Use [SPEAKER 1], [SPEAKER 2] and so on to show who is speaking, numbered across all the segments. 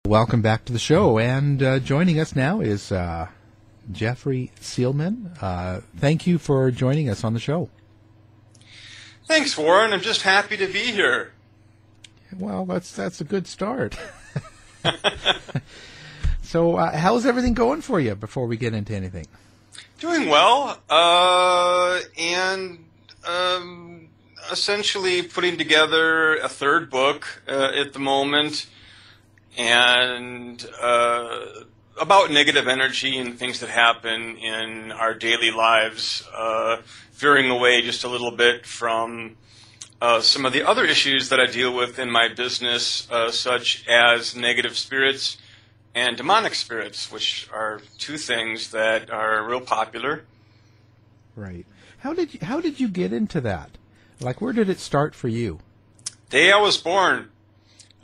[SPEAKER 1] Welcome back to the show, and joining us now is Jeffrey Seelman. Thank you for joining us on the show.
[SPEAKER 2] Thanks, Warren. I'm just happy to be here.
[SPEAKER 1] Well, that's a good start. So, how's everything going for you before we get into anything?
[SPEAKER 2] Doing well, and essentially putting together a third book at the moment, and about negative energy and things that happen in our daily lives, veering away just a little bit from some of the other issues that I deal with in my business, such as negative spirits and demonic spirits, which are two things that are real popular.
[SPEAKER 1] Right. How did you get into that? Like, where did it start for you?
[SPEAKER 2] Day I was born.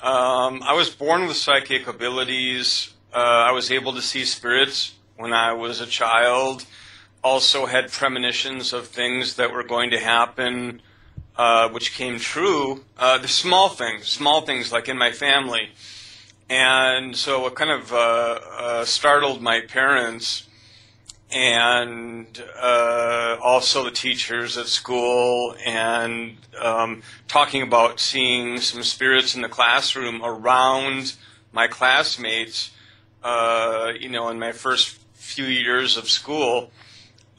[SPEAKER 2] I was born with psychic abilities. I was able to see spirits when I was a child. Also had premonitions of things that were going to happen, which came true. The small things like in my family. And so it kind of startled my parents and also the teachers at school, and talking about seeing some spirits in the classroom around my classmates, in my first few years of school,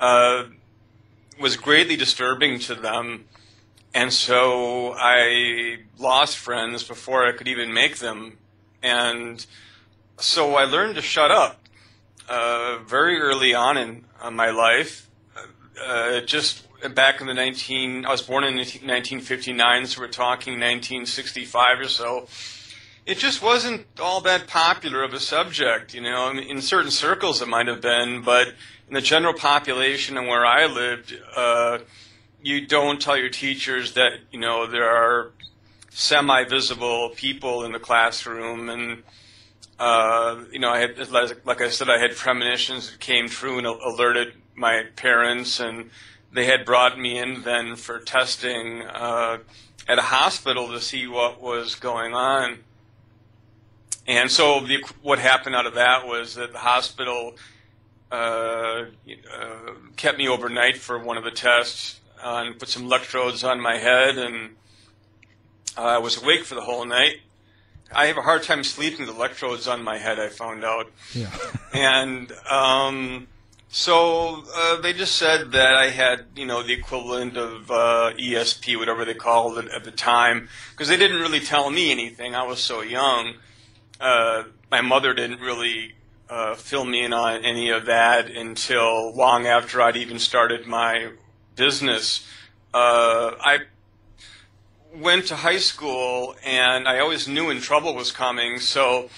[SPEAKER 2] was greatly disturbing to them. And so I lost friends before I could even make them. And so I learned to shut up very early on in my life. Just back in I was born in 1959, so we're talking 1965 or so. It just wasn't all that popular of a subject, I mean, in certain circles it might have been, but in the general population and where I lived, you don't tell your teachers that, there are semi-visible people in the classroom, and I had, like I said, I had premonitions that came true and alerted my parents, and they had brought me in then for testing at a hospital to see what was going on. And so what happened out of that was that the hospital kept me overnight for one of the tests and put some electrodes on my head, and I was awake for the whole night. I have a hard time sleeping with electrodes on my head, I found out.
[SPEAKER 1] Yeah.
[SPEAKER 2] And so they just said that I had, the equivalent of ESP, whatever they called it at the time, because they didn't really tell me anything. I was so young. My mother didn't really fill me in on any of that until long after I'd even started my business. I went to high school, and I always knew when trouble was coming. So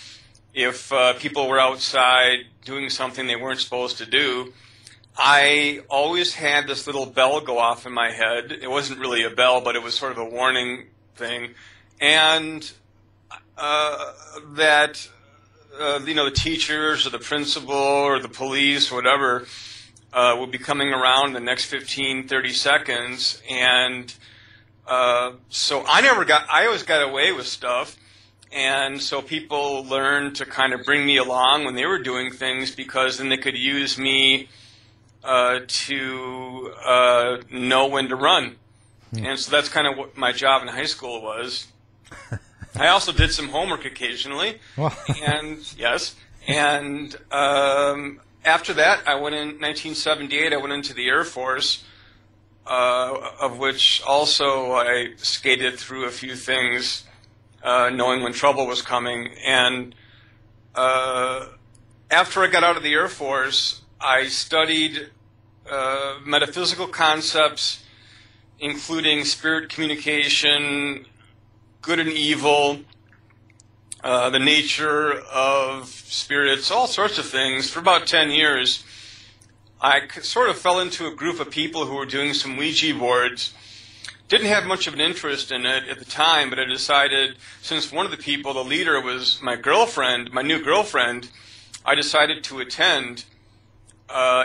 [SPEAKER 2] if people were outside doing something they weren't supposed to do, I always had this little bell go off in my head. It wasn't really a bell, but it was sort of a warning thing. And that the teachers or the principal or the police or whatever would be coming around the next 15, 30 seconds, and so I always got away with stuff, and so people learned to kind of bring me along when they were doing things, because then they could use me to know when to run. And so that's kind of what my job in high school was. I also did some homework occasionally, and yes, and after that, I went in 1978. I went into the Air Force, of which also I skated through a few things, knowing when trouble was coming. And after I got out of the Air Force, I studied metaphysical concepts, including spirit communication, good and evil, the nature of spirits, all sorts of things, for about 10 years. I sort of fell into a group of people who were doing some Ouija boards. Didn't have much of an interest in it at the time, but I decided, since one of the people, the leader, was my girlfriend, my new girlfriend, I decided to attend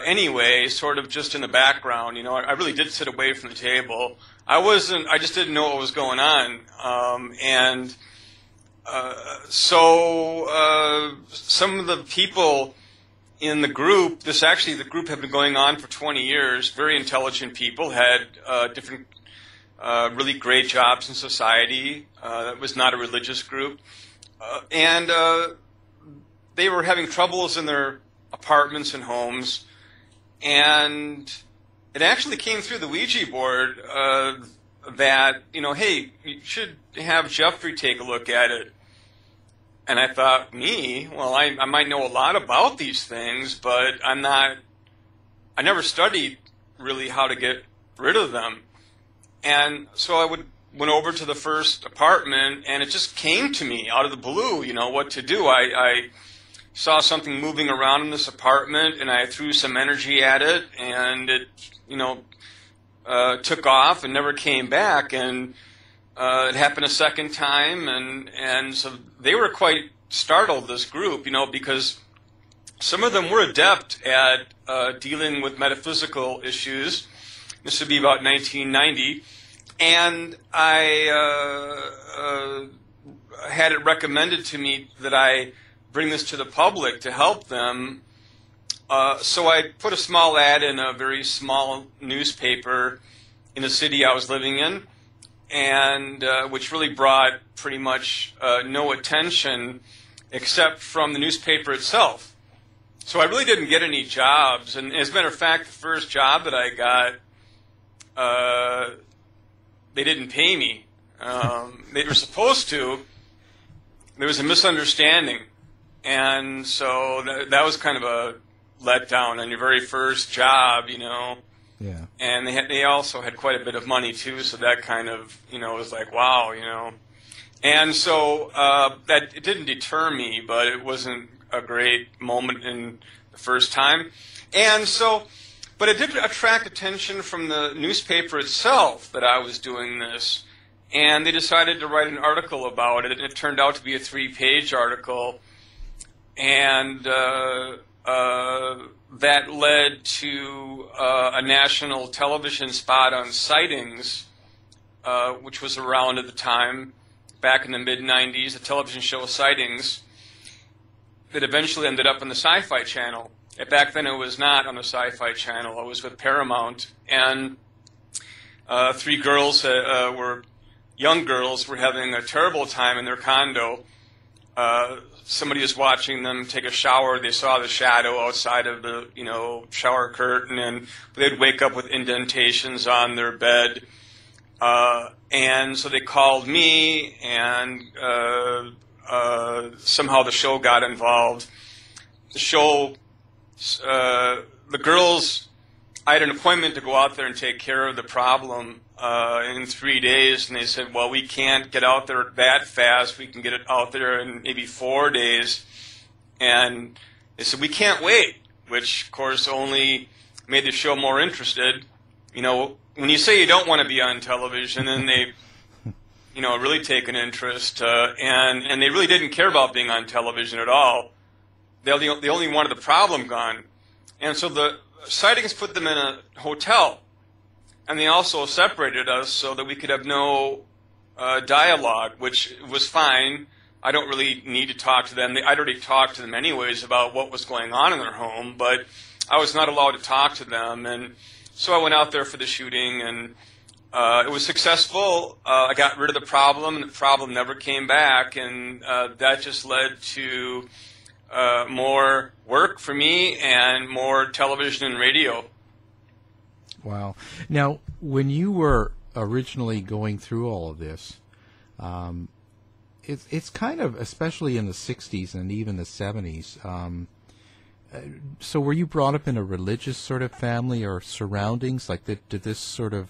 [SPEAKER 2] anyway, sort of just in the background. I really did sit away from the table. I just didn't know what was going on. So some of the people in the group, the group had been going on for 20 years, very intelligent people, had different really great jobs in society. It was not a religious group. And they were having troubles in their apartments and homes. And it actually came through the Ouija board that, hey, you should have Jeffrey take a look at it. And I thought, me? Well, I might know a lot about these things, but I never studied really how to get rid of them. And so I went over to the first apartment, and it just came to me out of the blue, what to do. I saw something moving around in this apartment, and I threw some energy at it, and it, took off and never came back. And it happened a second time, and so they were quite startled, this group, because some of them were adept at dealing with metaphysical issues. This would be about 1990. And I had it recommended to me that I bring this to the public to help them. So I put a small ad in a very small newspaper in the city I was living in, and which really brought pretty much no attention except from the newspaper itself. So I really didn't get any jobs. And as a matter of fact, the first job that I got, they didn't pay me. They were supposed to. There was a misunderstanding. And so that was kind of a letdown on your very first job, Yeah. And they also had quite a bit of money, too, so that kind of, was like, wow, And so that it didn't deter me, but it wasn't a great moment in the first time. And so, but it did attract attention from the newspaper itself that I was doing this. And they decided to write an article about it, and it turned out to be a 3-page article. And that led to a national television spot on sightings, which was around at the time, back in the mid-90s, a television show, Sightings, that eventually ended up on the Sci-Fi Channel. And back then it was not on the Sci-Fi Channel. It was with Paramount. And 3 girls, young girls, were having a terrible time in their condo. Somebody was watching them take a shower. They saw the shadow outside of the, shower curtain, and they'd wake up with indentations on their bed. And so they called me, and somehow the show got involved. The show, the girls, I had an appointment to go out there and take care of the problem in 3 days, and they said, well, we can't get out there that fast. We can get it out there in maybe 4 days. And they said, we can't wait, which, of course, only made the show more interested. When you say you don't want to be on television, then they, really take an interest, and they really didn't care about being on television at all. They only wanted the problem gone. And so the Sightings put them in a hotel, and they also separated us so that we could have no dialogue, which was fine. I don't really need to talk to them. I'd already talked to them anyways about what was going on in their home, but I was not allowed to talk to them. And so I went out there for the shooting, and it was successful. I got rid of the problem, and the problem never came back, and that just led to more work for me and more television and radio.
[SPEAKER 1] Wow. Now, when you were originally going through all of this, it's kind of, especially in the 60s and even the 70s, so were you brought up in a religious sort of family or surroundings? Like, did this sort of,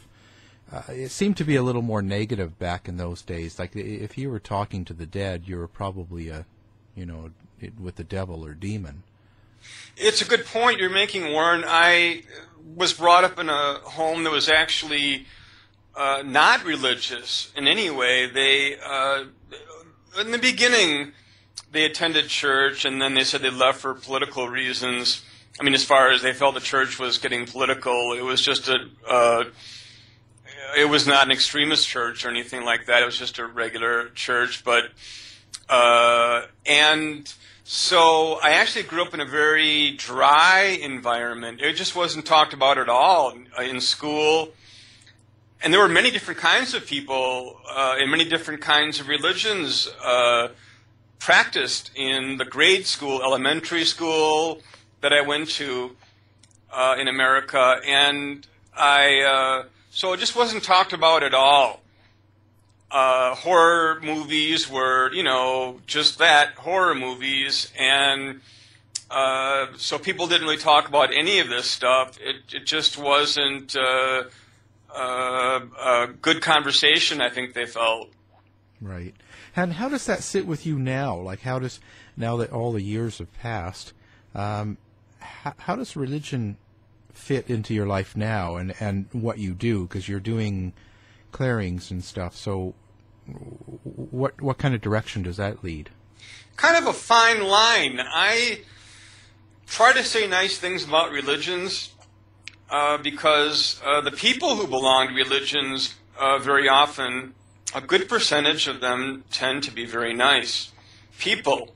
[SPEAKER 1] it seemed to be a little more negative back in those days. Like, if you were talking to the dead, you were probably with the devil or demon.
[SPEAKER 2] It's a good point you're making, Warren. I was brought up in a home that was actually not religious in any way. They, in the beginning, they attended church, and then they said they left for political reasons. I mean, as far as they felt the church was getting political, it was just it was not an extremist church or anything like that. It was just a regular church, but And so I actually grew up in a very dry environment. It just wasn't talked about at all in school. And there were many different kinds of people and many different kinds of religions practiced in the grade school, elementary school that I went to in America. And so it just wasn't talked about at all. Horror movies were, just that, horror movies, and so people didn't really talk about any of this stuff. It just wasn't a good conversation, I think they felt.
[SPEAKER 1] Right. And how does that sit with you now? Like, now that all the years have passed, how does religion fit into your life now and what you do? Because you're doing clearings and stuff, so what kind of direction does that lead?
[SPEAKER 2] Kind of a fine line. I try to say nice things about religions because the people who belong to religions very often, a good percentage of them tend to be very nice people.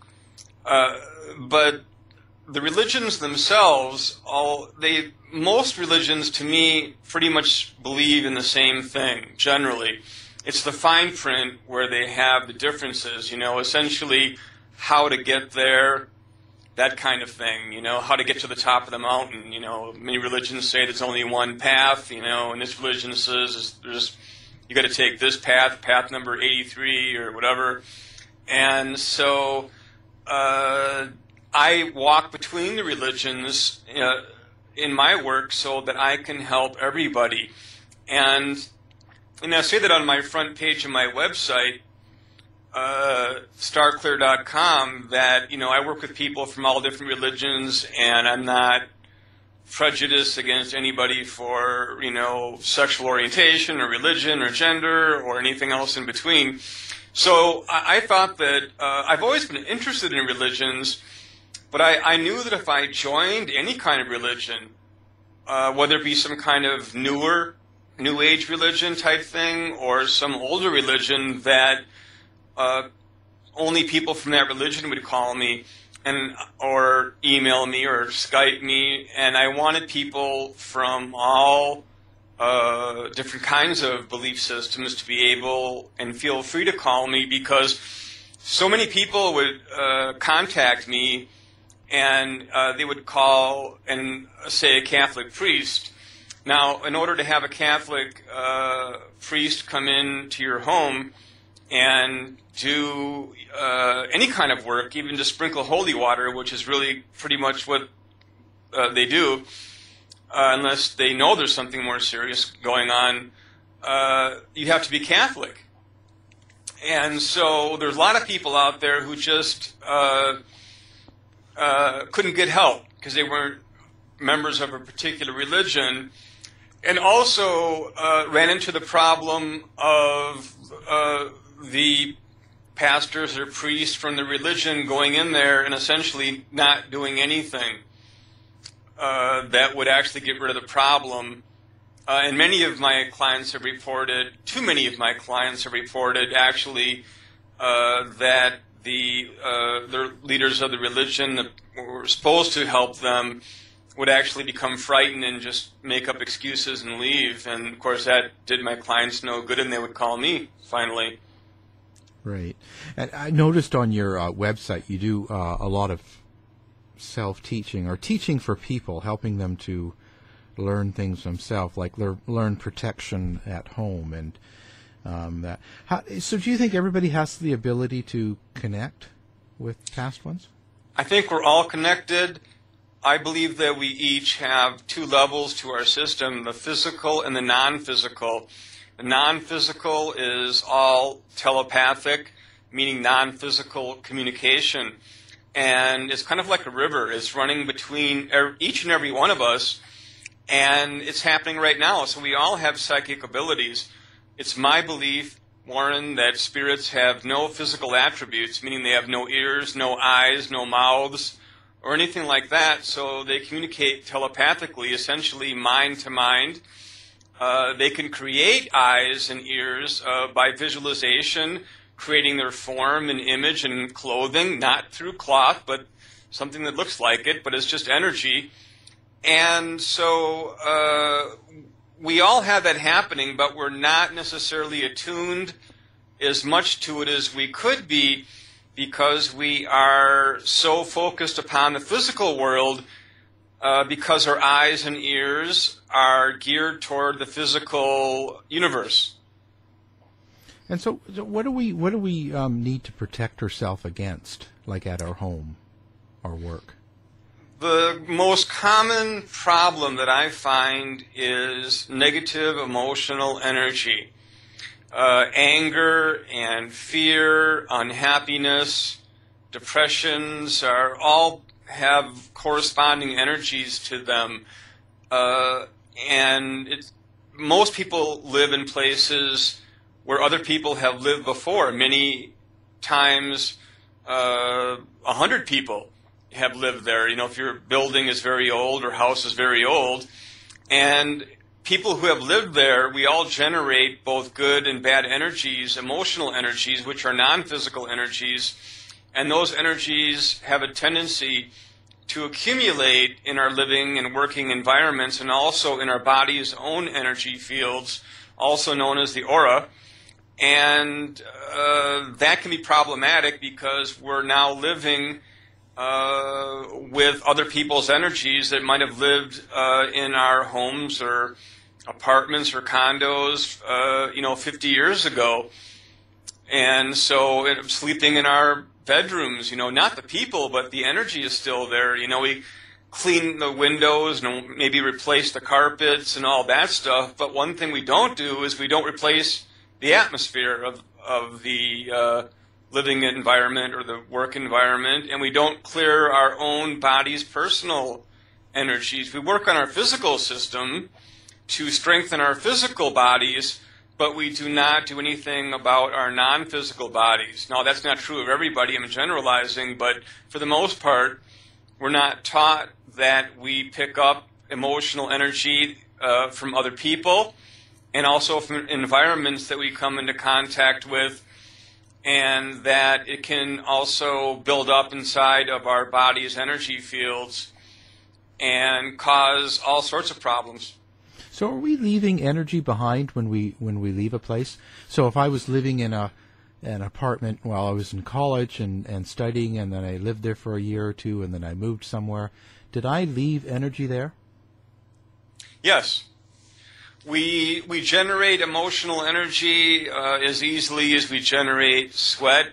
[SPEAKER 2] But the religions themselves, most religions to me pretty much believe in the same thing, generally. It's the fine print where they have the differences, essentially how to get there, that kind of thing, how to get to the top of the mountain. Many religions say there's only one path, and this religion says you got to take this path number 83 or whatever. And so I walk between the religions in my work so that I can help everybody. And I say that on my front page of my website, starclear.com, that, I work with people from all different religions, and I'm not prejudiced against anybody for, sexual orientation or religion or gender or anything else in between. So I thought that I've always been interested in religions, but I knew that if I joined any kind of religion, whether it be some kind of New Age religion type thing or some older religion, that only people from that religion would call me or email me or Skype me, and I wanted people from all different kinds of belief systems to be able and feel free to call me, because so many people would contact me and they would call and say a Catholic priest. Now, in order to have a Catholic priest come into your home and do any kind of work, even to sprinkle holy water, which is really pretty much what they do, unless they know there's something more serious going on, you have to be Catholic. And so there's a lot of people out there who just couldn't get help because they weren't members of a particular religion. And also ran into the problem of the pastors or priests from the religion going in there and essentially not doing anything that would actually get rid of the problem. And many of my clients have reported, too many of my clients have reported actually that the leaders of the religion that were supposed to help them would actually become frightened and just make up excuses and leave. And, of course, that did my clients no good, and they would call me, finally.
[SPEAKER 1] Right. And I noticed on your website you do a lot of self-teaching, or teaching for people, helping them to learn things themselves, like learn protection at home. And that. So do you think everybody has the ability to connect with past ones?
[SPEAKER 2] I think we're all connected. I believe that we each have two levels to our system, the physical and the non-physical. The non-physical is all telepathic, meaning non-physical communication. And it's kind of like a river. It's running between each and every one of us, and it's happening right now. So we all have psychic abilities. It's my belief, Warren, that spirits have no physical attributes, meaning they have no ears, no eyes, no mouths, or anything like that, so they communicate telepathically, essentially mind to mind. They can create eyes and ears by visualization. creating their form and image and clothing, not through cloth, but something that looks like it, but it's just energy. And so we all have that happening, but we're not necessarily attuned as much to it as we could be, because we are so focused upon the physical world, because our eyes and ears are geared toward the physical universe.
[SPEAKER 1] And so what do we need to protect ourselves against, like at our home or work?
[SPEAKER 2] The most common problem that I find is negative emotional energy. Anger and fear, unhappiness, depressions are all have corresponding energies to them. And most people live in places where other people have lived before. Many times, 100 people have lived there. You know, if your building is very old or house is very old, and people who have lived there, we all generate both good and bad energies, emotional energies, which are non-physical energies, and those energies have a tendency to accumulate in our living and working environments, and also in our body's own energy fields, also known as the aura. And that can be problematic because we're now living with other people's energies that might have lived in our homes or apartments or condos, 50 years ago. And so sleeping in our bedrooms, not the people, but the energy is still there. We clean the windows and maybe replace the carpets and all that stuff. But one thing we don't do is we don't replace the atmosphere of the living environment or the work environment, and we don't clear our own body's personal energies. We work on our physical system to strengthen our physical bodies, but we do not do anything about our non-physical bodies. Now, that's not true of everybody, I'm generalizing, but for the most part, we're not taught that we pick up emotional energy from other people, and also from environments that we come into contact with, and that it can also build up inside of our body's energy fields and cause all sorts of problems.
[SPEAKER 1] So are we leaving energy behind when we leave a place? So if I was living in an apartment while I was in college and studying, and then I lived there for a year or two, and then I moved somewhere, did I leave energy there?
[SPEAKER 2] Yes. We generate emotional energy as easily as we generate sweat,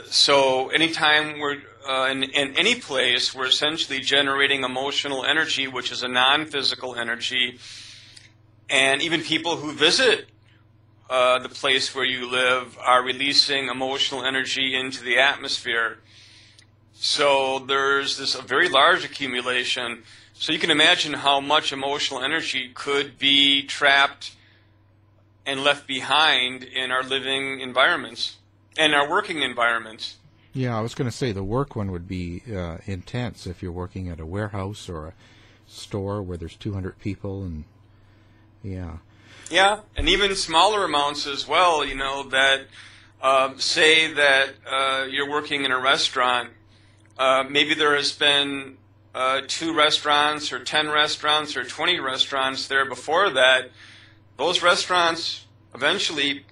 [SPEAKER 2] so anytime we're in any place, we're essentially generating emotional energy, which is a non-physical energy. And even people who visit the place where you live are releasing emotional energy into the atmosphere. So there's a very large accumulation. So you can imagine how much emotional energy could be trapped and left behind in our living environments and our working environments.
[SPEAKER 1] Yeah, I was going to say the work one would be intense if you're working at a warehouse or a store where there's 200 people, and yeah.
[SPEAKER 2] Yeah, and even smaller amounts as well, that say that you're working in a restaurant. Maybe there has been 2 restaurants or 10 restaurants or 20 restaurants there before that. Those restaurants eventually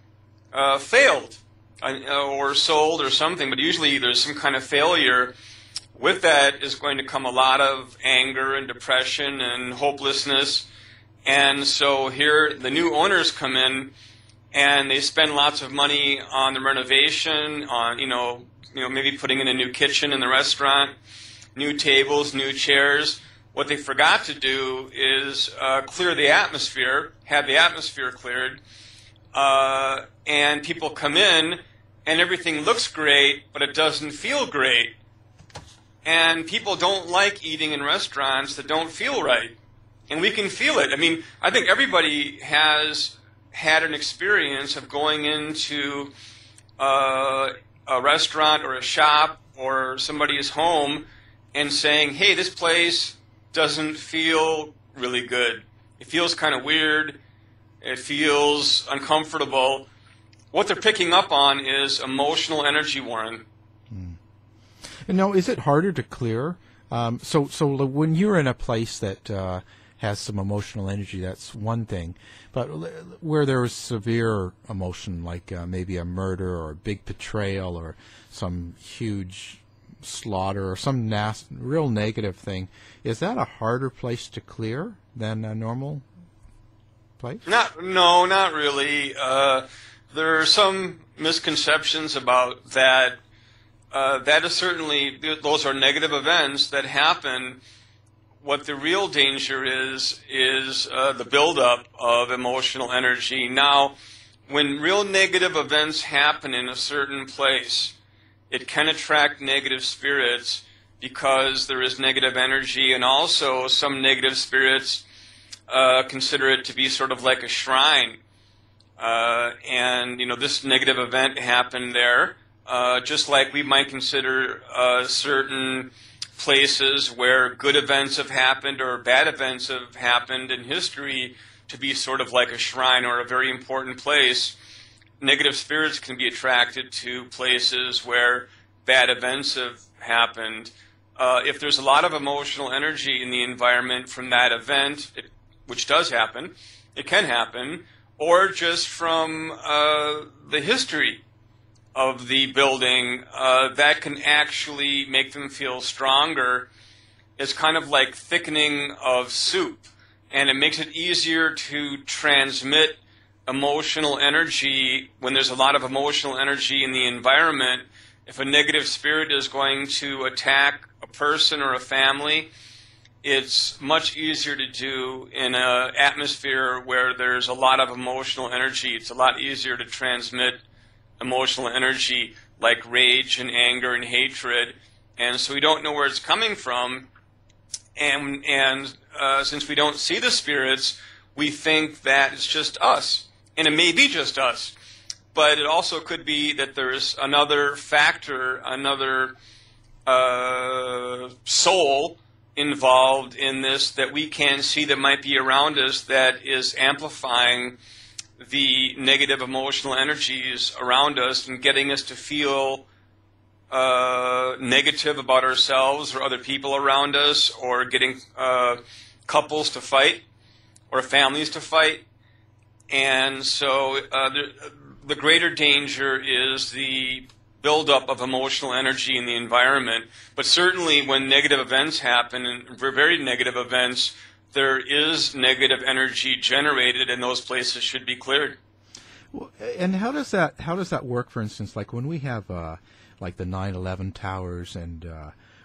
[SPEAKER 2] failed or sold or something, but usually there's some kind of failure. With that is going to come a lot of anger and depression and hopelessness. And so here the new owners come in and they spend lots of money on the renovation, on maybe putting in a new kitchen in the restaurant, new tables, new chairs. What they forgot to do is clear the atmosphere, have the atmosphere cleared, and people come in and everything looks great, but it doesn't feel great. And people don't like eating in restaurants that don't feel right. And we can feel it. I mean, I think everybody has had an experience of going into a restaurant or a shop or somebody's home and saying, hey, this place doesn't feel really good. It feels kind of weird. it feels uncomfortable. What they're picking up on is emotional energy, Warren.
[SPEAKER 1] And now, is it harder to clear? So when you're in a place that has some emotional energy, that's one thing. But where there is severe emotion, like maybe a murder or a big betrayal or some huge slaughter or some real negative thing, is that a harder place to clear than a normal place?
[SPEAKER 2] No, not really. There are some misconceptions about that. That is certainly, those are negative events that happen. What the real danger is the buildup of emotional energy. Now, when real negative events happen in a certain place, it can attract negative spirits because there is negative energy, and also some negative spirits consider it to be sort of like a shrine. And, this negative event happened there, just like we might consider certain places where good events have happened or bad events have happened in history to be sort of like a shrine or a very important place. Negative spirits can be attracted to places where bad events have happened. If there's a lot of emotional energy in the environment from that event, which does happen, it can happen, or just from the history of the building, that can actually make them feel stronger. It's kind of like thickening of soup, and it makes it easier to transmit emotional energy when there's a lot of emotional energy in the environment. If a negative spirit is going to attack a person or a family, it's much easier to do in an atmosphere where there's a lot of emotional energy. It's a lot easier to transmit emotional energy like rage and anger and hatred. And so we don't know where it's coming from. And since we don't see the spirits, we think that it's just us. And it may be just us. But it also could be that there's another factor, another soul involved in this that we can see that might be around us that is amplifying the negative emotional energies around us and getting us to feel negative about ourselves or other people around us, or getting couples to fight or families to fight. And so the greater danger is the buildup of emotional energy in the environment. But certainly when negative events happen, and for very negative events, there is negative energy generated, and those places should be cleared.
[SPEAKER 1] Well, and how does that work? For instance, like when we have like the 9/11 towers and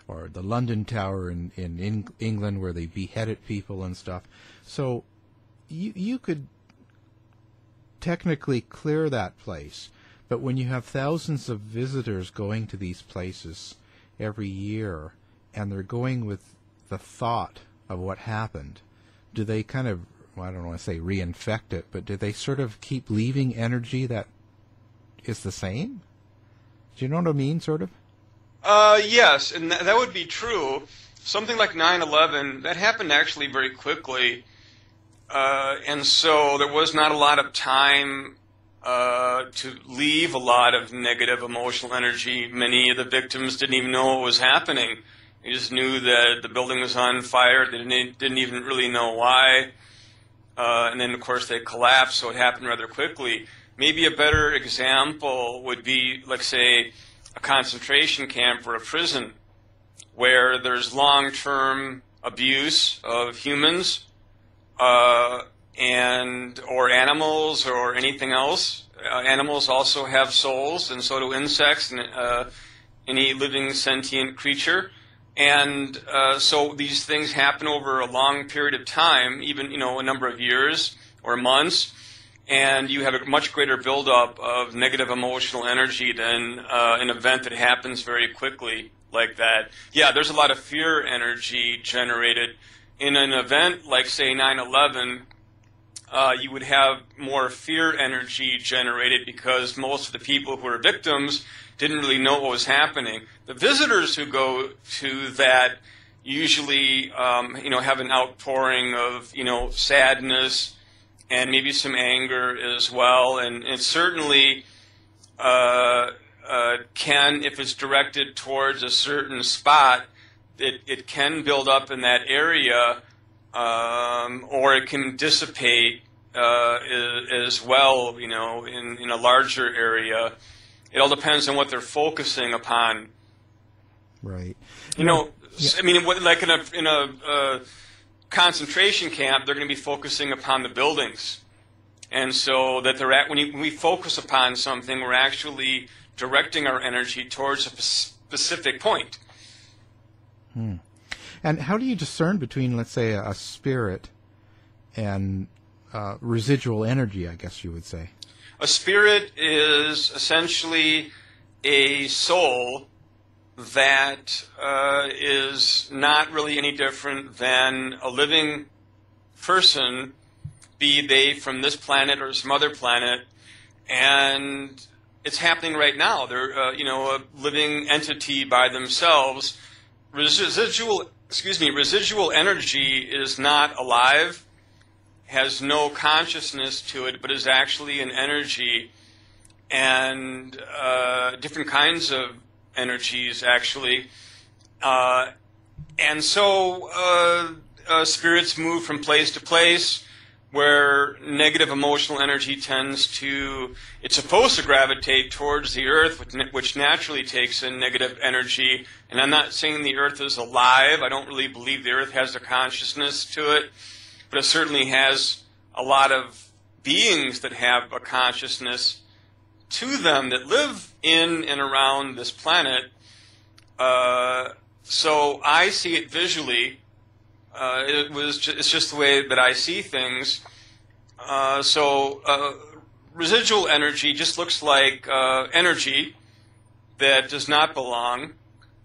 [SPEAKER 1] or the London Tower in England where they beheaded people and stuff. So you could technically clear that place, but when you have thousands of visitors going to these places every year, and they're going with the thought of what happened, do they kind of, well, I don't want to say reinfect it, but do they sort of keep leaving energy that is the same? Do you know what I mean, sort of?
[SPEAKER 2] Yes, and that would be true. Something like 9/11, that happened actually very quickly, and so there was not a lot of time to leave a lot of negative emotional energy. Many of the victims didn't even know what was happening. They just knew that the building was on fire. They didn't even really know why. And then, of course, they collapsed, so it happened rather quickly. Maybe a better example would be, like, say, a concentration camp or a prison where there's long-term abuse of humans and or animals or anything else. Animals also have souls, and so do insects and any living sentient creature. And so these things happen over a long period of time, even a number of years or months, and you have a much greater buildup of negative emotional energy than an event that happens very quickly like that. Yeah, there's a lot of fear energy generated. In an event like, say, 9/11, you would have more fear energy generated because most of the people who were victims didn't really know what was happening. The visitors who go to that usually, have an outpouring of, sadness and maybe some anger as well. And it certainly can, if it's directed towards a certain spot, it can build up in that area, or it can dissipate as well, in a larger area. It all depends on what they're focusing upon.
[SPEAKER 1] Right.
[SPEAKER 2] Yeah. I mean, like in a concentration camp, they're going to be focusing upon the buildings, and so that when we focus upon something, we're actually directing our energy towards a specific point.
[SPEAKER 1] And how do you discern between, let's say, a spirit and residual energy, I guess you would say?
[SPEAKER 2] A spirit is essentially a soul that is not really any different than a living person, be they from this planet or some other planet, and it's happening right now. They're a living entity by themselves. Residual energy is not alive, has no consciousness to it, but is actually an energy, and different kinds of energies, actually. And so spirits move from place to place where negative emotional energy it's supposed to gravitate towards the earth, which naturally takes in negative energy. And I'm not saying the earth is alive. I don't really believe the earth has a consciousness to it, but it certainly has a lot of beings that have a consciousness to them that live in and around this planet. So I see it visually. It's just the way that I see things. So residual energy just looks like energy that does not belong,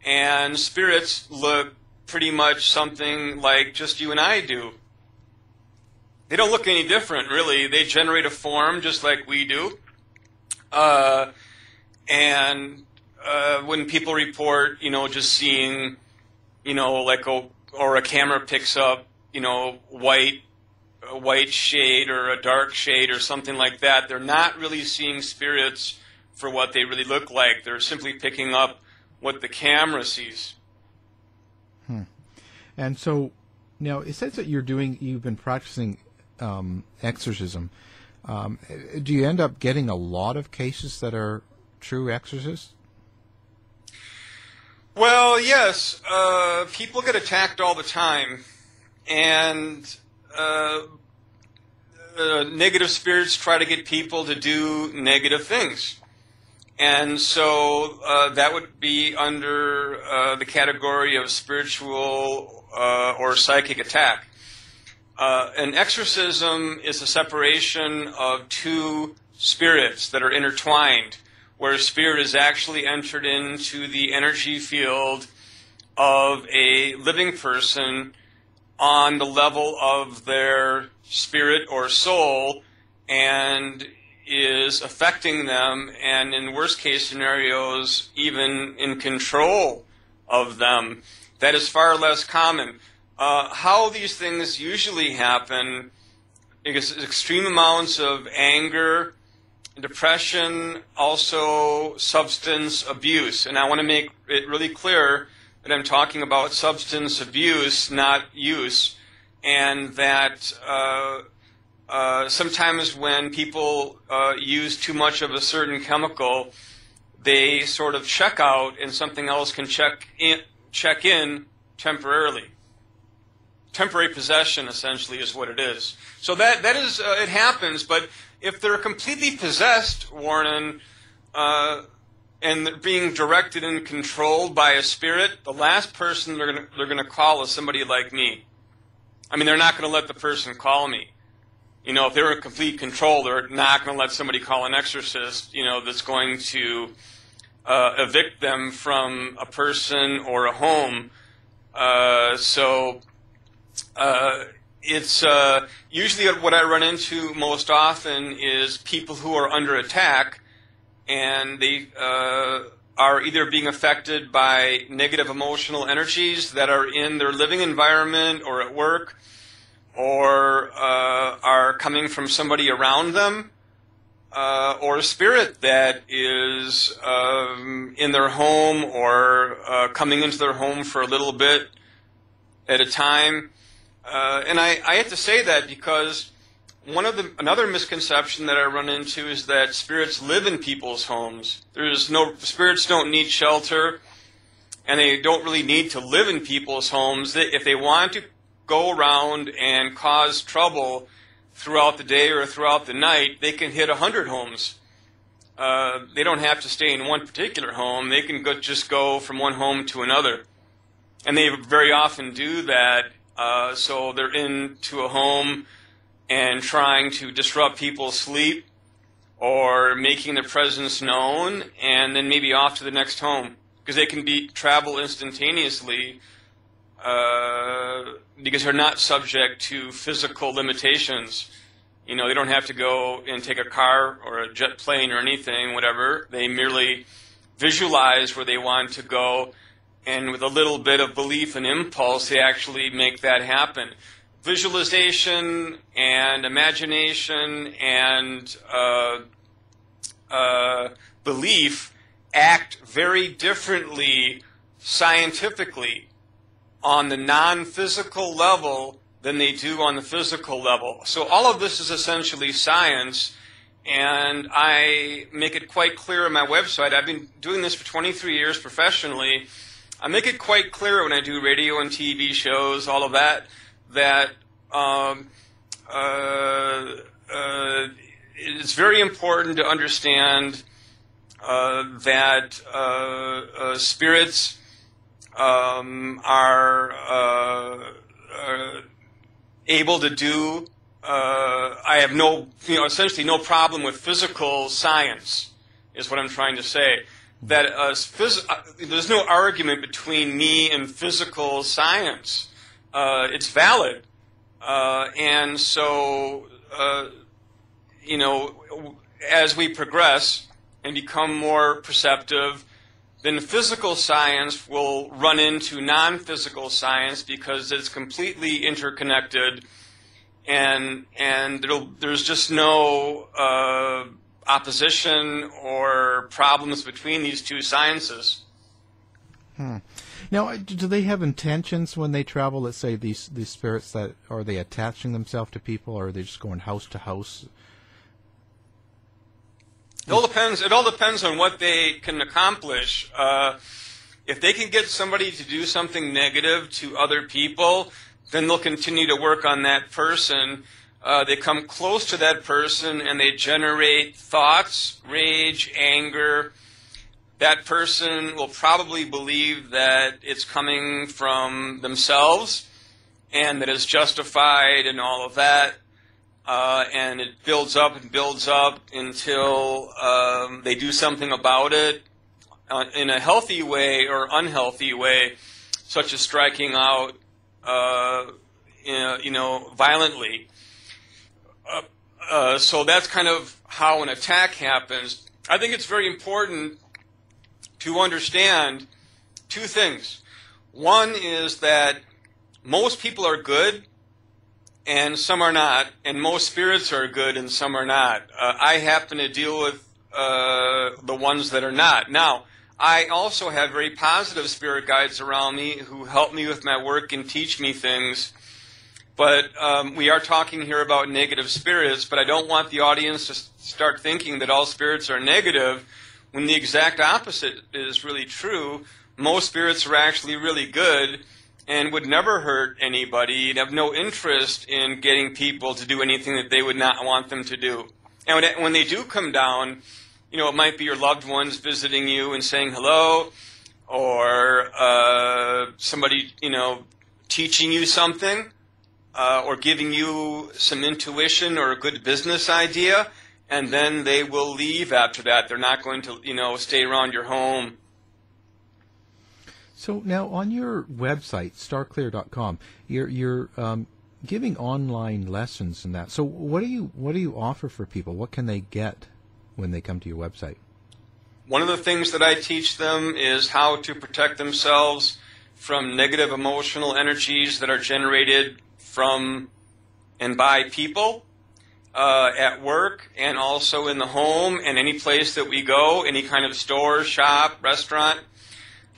[SPEAKER 2] and spirits look pretty much something like just you and I do. They don't look any different, really. They generate a form just like we do. And when people report, just seeing, or a camera picks up, a white shade or a dark shade or something like that, they're not really seeing spirits for what they really look like. They're simply picking up what the camera sees.
[SPEAKER 1] And so now it says that you've been practicing exorcism. Do you end up getting a lot of cases that are true exorcists?
[SPEAKER 2] Well, yes. People get attacked all the time, and negative spirits try to get people to do negative things. And so that would be under the category of spiritual or psychic attack. An exorcism is a separation of two spirits that are intertwined, where a spirit is actually entered into the energy field of a living person on the level of their spirit or soul, and is affecting them, and in worst case scenarios, even in control of them. That is far less common. How these things usually happen is extreme amounts of anger, depression, also substance abuse. And I want to make it really clear that I'm talking about substance abuse, not use, and that sometimes when people use too much of a certain chemical, they sort of check out, and something else can check in temporarily. Temporary possession, essentially, is what it is. So that is it happens. But if they're completely possessed, Warren, and they're being directed and controlled by a spirit, the last person they're gonna call is somebody like me. I mean, they're not going to let the person call me. If they're in complete control, they're not going to let somebody call an exorcist, that's going to evict them from a person or a home. It's usually what I run into most often is people who are under attack, and they are either being affected by negative emotional energies that are in their living environment or at work, or are coming from somebody around them, or a spirit that is in their home or coming into their home for a little bit at a time. And I have to say that because another misconception that I run into is that spirits live in people's homes. Spirits don't need shelter, and they don't really need to live in people's homes. If they want to go around and cause trouble throughout the day or throughout the night, they can hit 100 homes. They don't have to stay in one particular home. They can just go from one home to another. And they very often do that. So they're into a home and trying to disrupt people's sleep or making their presence known, and then maybe off to the next home. Because they can travel instantaneously because they're not subject to physical limitations. They don't have to go and take a car or a jet plane or anything, whatever. They merely visualize where they want to go, and with a little bit of belief and impulse, they actually make that happen. Visualization and imagination and belief act very differently scientifically on the non-physical level than they do on the physical level. So all of this is essentially science, and I make it quite clear on my website. I've been doing this for 23 years professionally. I make it quite clear when I do radio and TV shows, all of that, that it's very important to understand that spirits are able to do. I have essentially no problem with physical science, is what I'm trying to say. That there's no argument between me and physical science. It's valid, and so as we progress and become more perceptive, then physical science will run into non-physical science because it's completely interconnected, and there's just no opposition or problems between these two sciences.
[SPEAKER 1] Now, do they have intentions when they travel? Let's say these spirits, that are they attaching themselves to people, or are they just going house to house?
[SPEAKER 2] It all depends on what they can accomplish. If they can get somebody to do something negative to other people, then they'll continue to work on that person. They come close to that person and they generate thoughts, rage, anger. That person will probably believe that it's coming from themselves and that it's justified and all of that. And it builds up and builds up until they do something about it in a healthy way or unhealthy way, such as striking out, violently. So that's kind of how an attack happens. I think it's very important to understand two things. One is that most people are good and some are not, and most spirits are good and some are not. I happen to deal with the ones that are not. Now, I also have very positive spirit guides around me who help me with my work and teach me things. But we are talking here about negative spirits, but I don't want the audience to start thinking that all spirits are negative when the exact opposite is really true. Most spirits are actually really good and would never hurt anybody and have no interest in getting people to do anything that they would not want them to do. And when they do come down, it might be your loved ones visiting you and saying hello, or somebody, teaching you something, or giving you some intuition or a good business idea, and then they will leave after that. They're not going to, stay around your home.
[SPEAKER 1] So now on your website, starclear.com, you're giving online lessons and that. So what do you offer for people? What can they get when they come to your website?
[SPEAKER 2] One of the things that I teach them is how to protect themselves from negative emotional energies that are generated from and by people at work and also in the home and any place that we go, any kind of store, shop, restaurant,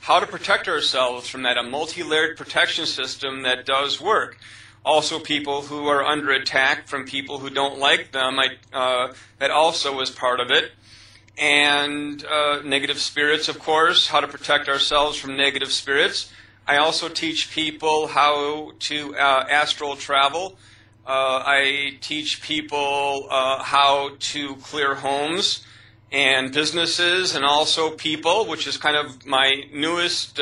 [SPEAKER 2] how to protect ourselves from that, a multi-layered protection system that does work. Also people who are under attack from people who don't like them, that also is part of it. And negative spirits, of course, how to protect ourselves from negative spirits. I also teach people how to astral travel. I teach people how to clear homes and businesses and also people, which is kind of my newest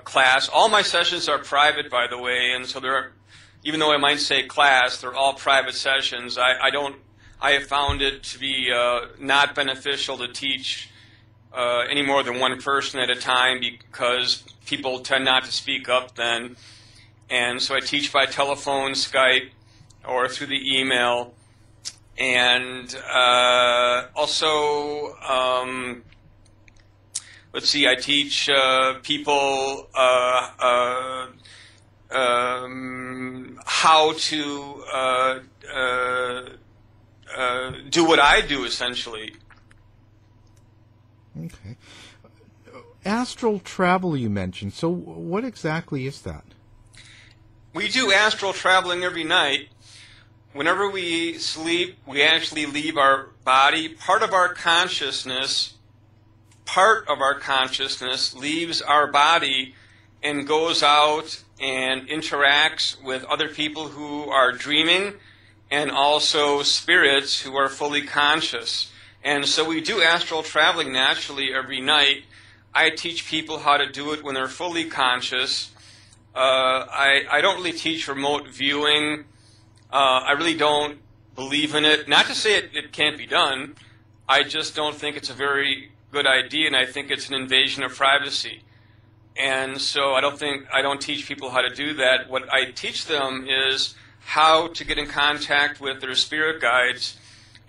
[SPEAKER 2] class. All my sessions are private, by the way, and so they're, even though I might say class, they're all private sessions. I have found it to be not beneficial to teach any more than one person at a time because people tend not to speak up then. And so I teach by telephone, Skype, or through the email. And also, let's see, I teach people how to do what I do, essentially.
[SPEAKER 1] Okay. Astral travel you mentioned. So what exactly is that?
[SPEAKER 2] We do astral traveling every night. Whenever we sleep, we actually leave our body. Part of our consciousness leaves our body and goes out and interacts with other people who are dreaming and also spirits who are fully conscious. And so we do astral traveling naturally every night. I teach people how to do it when they're fully conscious. I don't really teach remote viewing. I really don't believe in it. Not to say it can't be done. I just don't think it's a very good idea, and I think it's an invasion of privacy. And so I don't teach people how to do that. What I teach them is how to get in contact with their spirit guides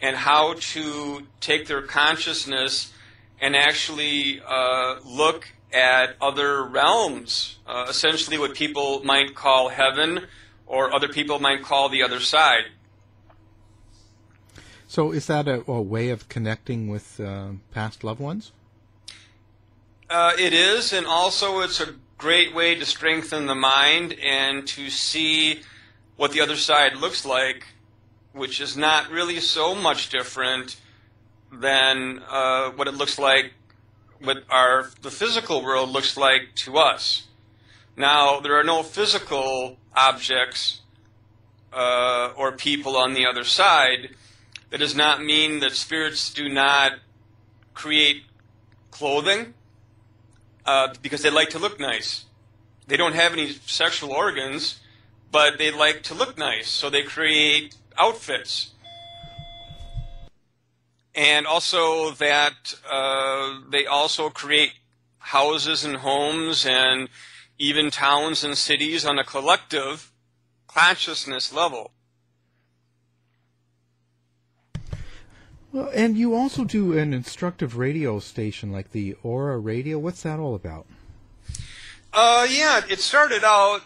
[SPEAKER 2] and how to take their consciousness and actually look at other realms, essentially what people might call heaven or other people might call the other side.
[SPEAKER 1] So is that a way of connecting with past loved ones?
[SPEAKER 2] It is, and also it's a great way to strengthen the mind and to see what the other side looks like, which is not really so much different than what it looks like, what the physical world looks like to us. Now, there are no physical objects or people on the other side. That does not mean that spirits do not create clothing because they like to look nice. They don't have any sexual organs, but they like to look nice, so they create outfits. And also that they also create houses and homes and even towns and cities on a collective consciousness level.
[SPEAKER 1] Well, and you also do an instructive radio station like the Aura Radio. What's that all about?
[SPEAKER 2] Yeah, it started out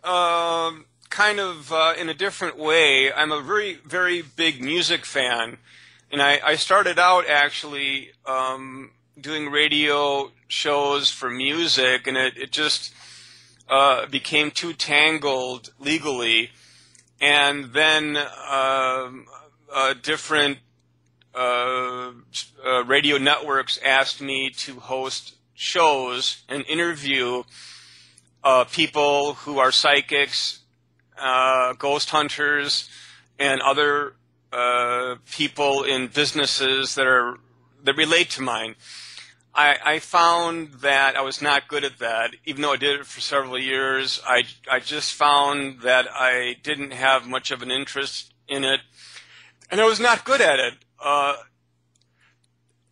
[SPEAKER 2] kind of in a different way. I'm a very, very big music fan. And I started out actually doing radio shows for music, and it just became too tangled legally. And then different radio networks asked me to host shows and interview people who are psychics, ghost hunters, and other people in businesses that relate to mine. I found that I was not good at that, even though I did it for several years. I just found that I didn't have much of an interest in it, and I was not good at it.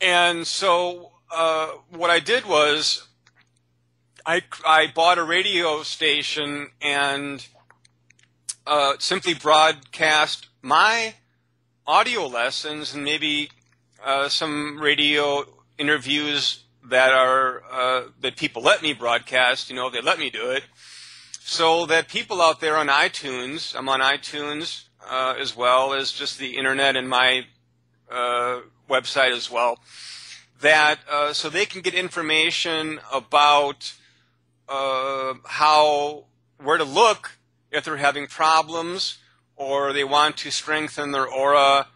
[SPEAKER 2] And so what I did was I bought a radio station and simply broadcast my audio lessons and maybe some radio interviews that are that people let me broadcast. They let me do it. so that people out there on iTunes, I'm on iTunes as well as just the internet and my website as well, that so they can get information about where to look if they're having problems or they want to strengthen their aura,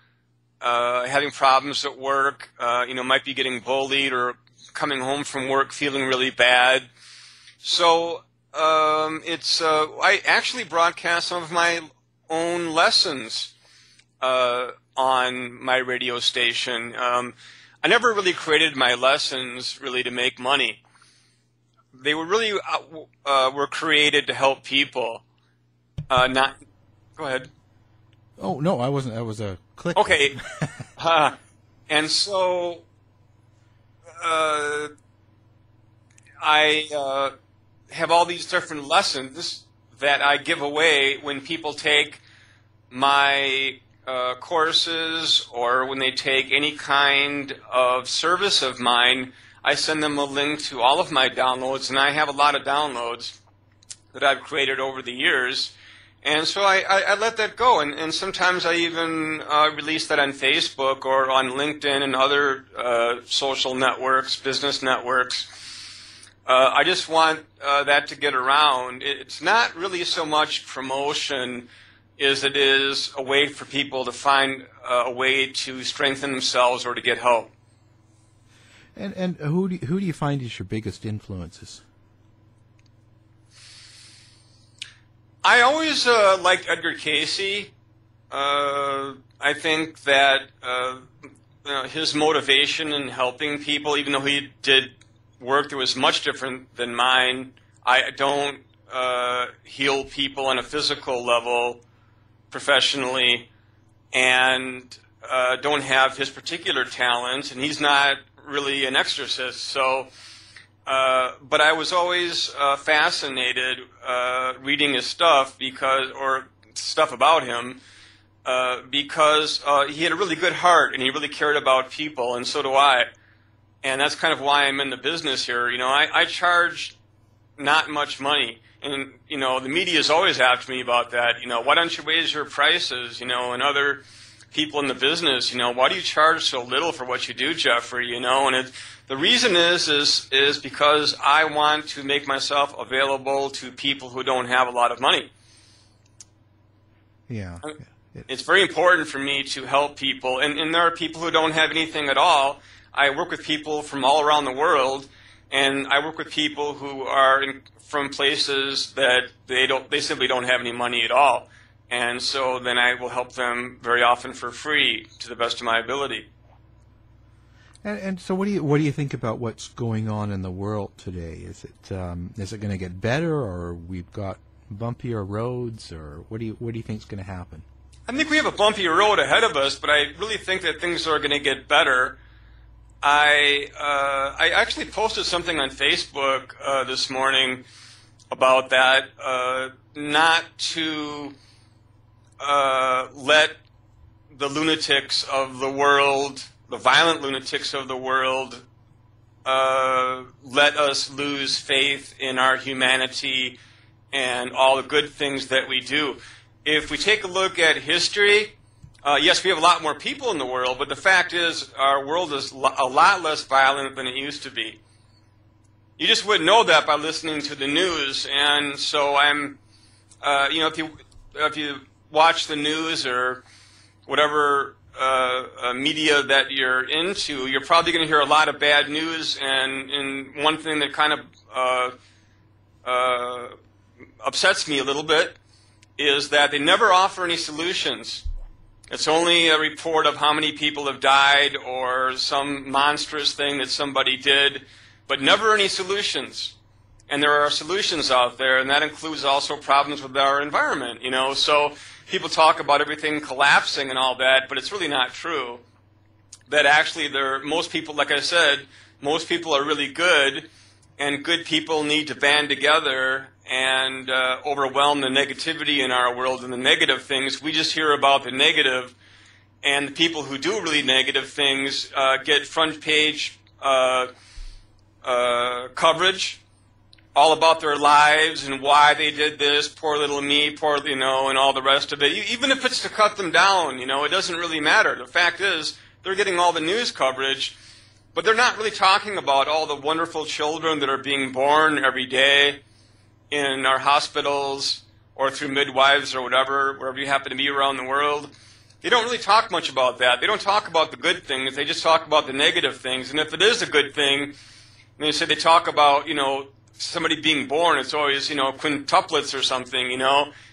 [SPEAKER 2] having problems at work, might be getting bullied or coming home from work feeling really bad. So I actually broadcast some of my own lessons on my radio station. I never really created my lessons really to make money. They were really were created to help people. Not. Go ahead.
[SPEAKER 1] Oh no, I wasn't. That was a click.
[SPEAKER 2] Okay. And so I have all these different lessons that I give away when people take my courses or when they take any kind of service of mine. I send them a link to all of my downloads, and I have a lot of downloads that I've created over the years. And so I let that go, and sometimes I even release that on Facebook or on LinkedIn and other social networks, business networks. I just want that to get around. It's not really so much promotion as it is a way for people to find a way to strengthen themselves or to get help.
[SPEAKER 1] And who do you find is your biggest influences?
[SPEAKER 2] I always liked Edgar Cayce. I think that his motivation in helping people, even though he did work that was much different than mine, I don't heal people on a physical level professionally, and don't have his particular talents, and he's not really an exorcist. So, but I was always fascinated reading his stuff or stuff about him because he had a really good heart and he really cared about people, and so do I. And that's kind of why I'm in the business here. I charge not much money. And, the media's always asked me about that. Why don't you raise your prices, and other people in the business, why do you charge so little for what you do, Jeffrey, and the reason is because I want to make myself available to people who don't have a lot of money.
[SPEAKER 1] Yeah.
[SPEAKER 2] It's very important for me to help people, and there are people who don't have anything at all. I work with people from all around the world, and I work with people who are from places that they simply don't have any money at all. And so then I will help them very often for free to the best of my ability.
[SPEAKER 1] And so what do you think about what's going on in the world today? Is it going to get better, or we've got bumpier roads, or what do you think is going to happen?
[SPEAKER 2] I think we have a bumpy road ahead of us, but I really think that things are going to get better. I actually posted something on Facebook this morning about that, not to let the lunatics of the world, the violent lunatics of the world, let us lose faith in our humanity and all the good things that we do. If we take a look at history, yes, we have a lot more people in the world, but the fact is our world is a lot less violent than it used to be. You just wouldn't know that by listening to the news, and so I'm, if you watch the news or whatever media that you're into, you're probably going to hear a lot of bad news, and one thing that kind of upsets me a little bit is that they never offer any solutions. It's only a report of how many people have died or some monstrous thing that somebody did, but never any solutions. And there are solutions out there, and that includes also problems with our environment, So people talk about everything collapsing and all that, but it's really not true. That actually most people, like I said, most people are really good, and good people need to band together and overwhelm the negativity in our world and the negative things. We just hear about the negative, and the people who do really negative things get front page coverage, all about their lives and why they did this, poor little me, poor, and all the rest of it. Even if it's to cut them down, it doesn't really matter. The fact is, they're getting all the news coverage, but they're not really talking about all the wonderful children that are being born every day in our hospitals or through midwives or whatever, wherever you happen to be around the world. They don't really talk much about that. They don't talk about the good things. They just talk about the negative things. And if it is a good thing, they talk about, somebody being born, it's always, quintuplets or something,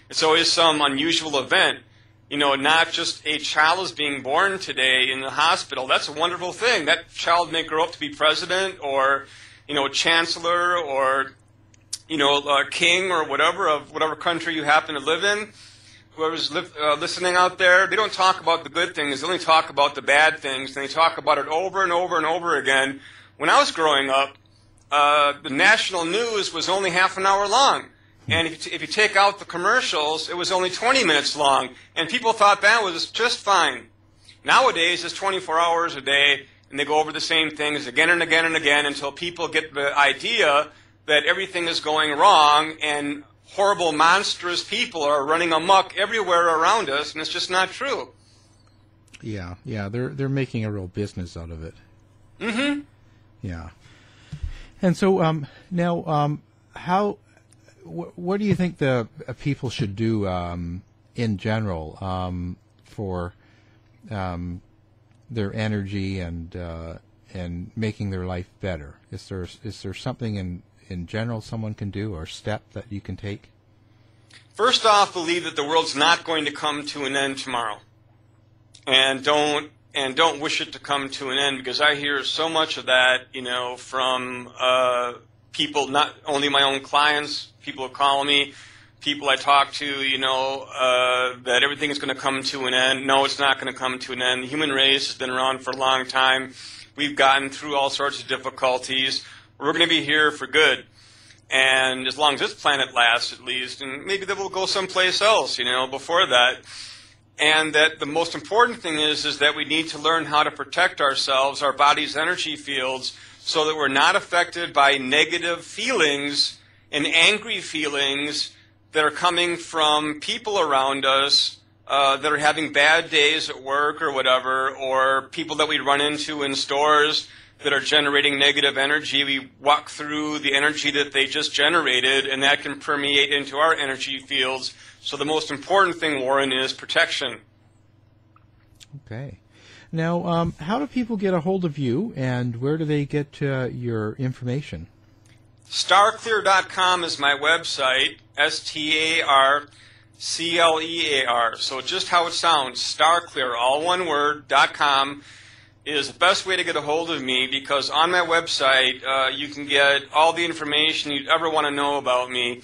[SPEAKER 2] It's always some unusual event. Not just a child is being born today in the hospital. That's a wonderful thing. That child may grow up to be president or, chancellor or, a king or whatever of whatever country you happen to live in. Whoever's listening out there, they don't talk about the good things. They only talk about the bad things, and they talk about it over and over and over again. When I was growing up, the national news was only half an hour long. And if you take out the commercials, it was only 20 minutes long. And people thought that was just fine. Nowadays, it's 24 hours a day, and they go over the same things again and again and again until people get the idea that everything is going wrong and horrible, monstrous people are running amok everywhere around us, and it's just not true.
[SPEAKER 1] Yeah, they're making a real business out of it.
[SPEAKER 2] Mm-hmm.
[SPEAKER 1] Yeah. And so now, what do you think the people should do in general for their energy and making their life better? Is there something in general someone can do or step that you can take?
[SPEAKER 2] First off, believe that the world's not going to come to an end tomorrow, and don't wish it to come to an end, because I hear so much of that, from people, not only my own clients, people who call me, people I talk to, that everything is going to come to an end. No, it's not going to come to an end. The human race has been around for a long time. We've gotten through all sorts of difficulties. We're going to be here for good. And as long as this planet lasts, at least, and maybe then we'll go someplace else, before that. And that the most important thing is that we need to learn how to protect ourselves, our body's energy fields, so that we're not affected by negative feelings and angry feelings that are coming from people around us that are having bad days at work or whatever, or people that we run into in stores that are generating negative energy. We walk through the energy that they just generated, and that can permeate into our energy fields. So the most important thing, Warren, is protection.
[SPEAKER 1] Okay. Now, how do people get a hold of you, and where do they get your information?
[SPEAKER 2] Starclear.com is my website, StarClear. So just how it sounds, Starclear, all one word, .com, is the best way to get a hold of me, because on my website you can get all the information you'd ever want to know about me.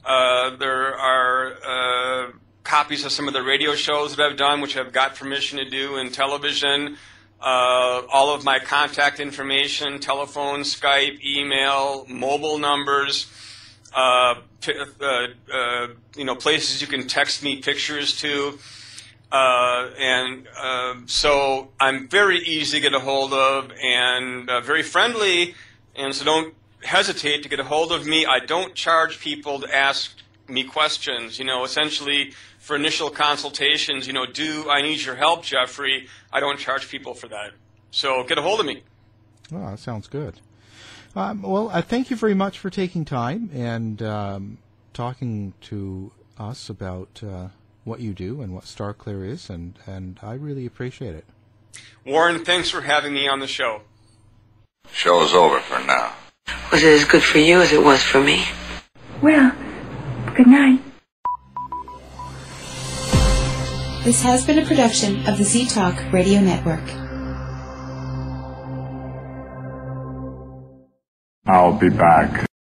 [SPEAKER 2] There are copies of some of the radio shows that I've done, which I've got permission to do in television, all of my contact information, telephone, Skype, email, mobile numbers, places you can text me pictures to. So I'm very easy to get a hold of and very friendly, and so don't hesitate to get a hold of me. I don't charge people to ask me questions, essentially for initial consultations, do I need your help, Jeffrey? I don't charge people for that. So get a hold of me.
[SPEAKER 1] Oh, that sounds good. Well, I thank you very much for taking time and talking to us about what you do and what StarClear is, and I really appreciate it.
[SPEAKER 2] Warren, thanks for having me on the show.
[SPEAKER 3] Show's over for now.
[SPEAKER 4] Was it as good for you as it was for me?
[SPEAKER 5] Well, good night.
[SPEAKER 6] This has been a production of the Z-Talk Radio Network.
[SPEAKER 7] I'll be back.